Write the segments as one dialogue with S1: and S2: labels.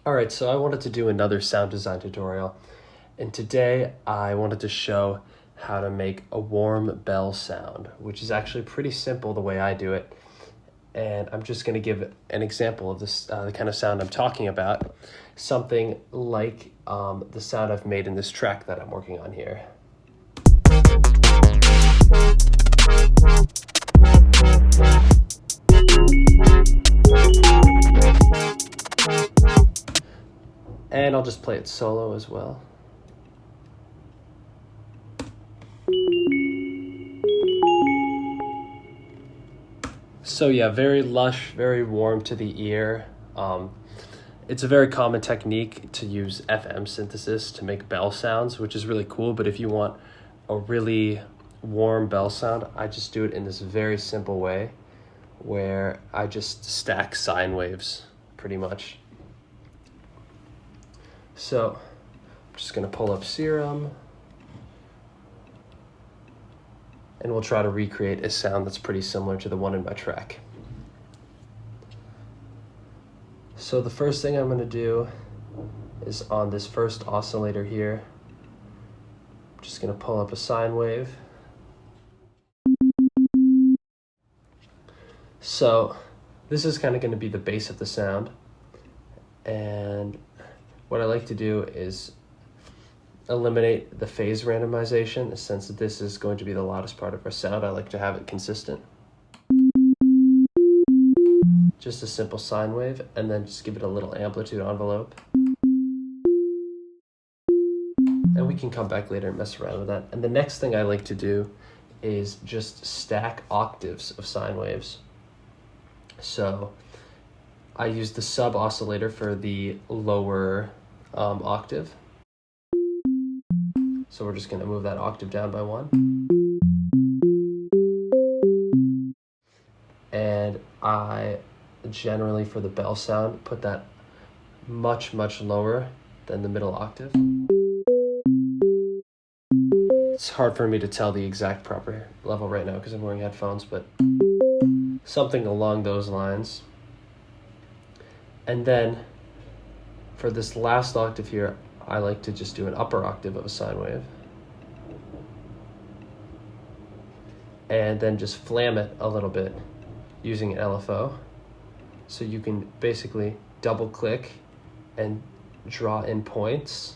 S1: Alright, so I wanted to do another sound design tutorial, and today I wanted to show how to make a warm bell sound, which is actually pretty simple the way I do it. And I'm just going to give an example of this, the kind of sound I'm talking about, something like the sound I've made in this track that I'm working on here. And I'll just play it solo as well. So yeah, very lush, very warm to the ear. It's a very common technique to use FM synthesis to make bell sounds, which is really cool. But if you want a really warm bell sound, I just do it in this very simple way where I just stack sine waves pretty much. So I'm just going to pull up Serum, and we'll try to recreate a sound that's pretty similar to the one in my track. So the first thing I'm going to do is on this first oscillator here, I'm just going to pull up a sine wave. So this is kind of going to be the base of the sound, and what I like to do is eliminate the phase randomization. Since this is going to be the loudest part of our sound, I like to have it consistent. Just a simple sine wave, and then just give it a little amplitude envelope. And we can come back later and mess around with that. And the next thing I like to do is just stack octaves of sine waves. So I use the sub oscillator for the lower octave. So we're just going to move that octave down by one. And I generally, for the bell sound, put that much lower than the middle octave. It's hard for me to tell the exact proper level right now because I'm wearing headphones, but something along those lines. And then for this last octave here, I like to just do an upper octave of a sine wave. And then just flam it a little bit using an LFO. So you can basically double click and draw in points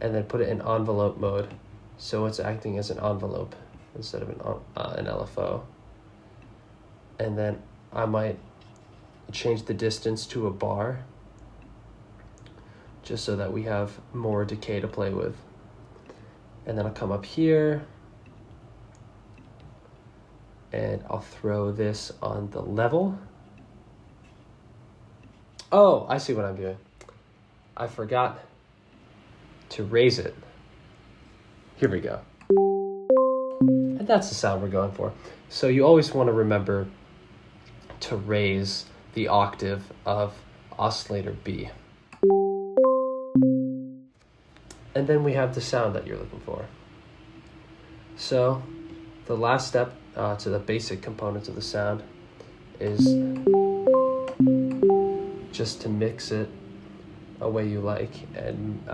S1: and then put it in envelope mode. So it's acting as an envelope instead of an LFO. And then I might change the distance to a bar just so that we have more decay to play with. And then I'll come up here and I'll throw this on the level. Oh, I see what I'm doing. I forgot to raise it. Here we go. And that's the sound we're going for. So you always want to remember to raise the octave of oscillator B. And then we have the sound that you're looking for. So the last step to the basic components of the sound is just to mix it a way you like and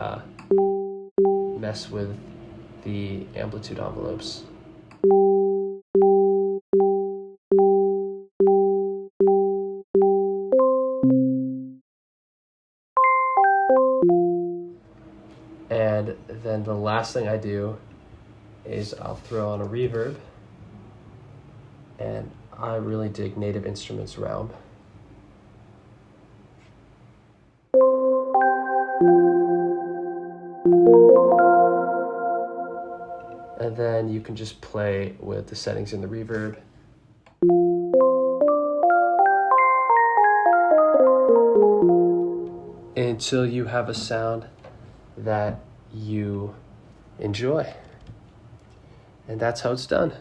S1: mess with the amplitude envelopes. And then the last thing I do is I'll throw on a reverb, and I really dig Native Instruments realm. And then you can just play with the settings in the reverb. Until you have a sound that you enjoy. And that's how it's done.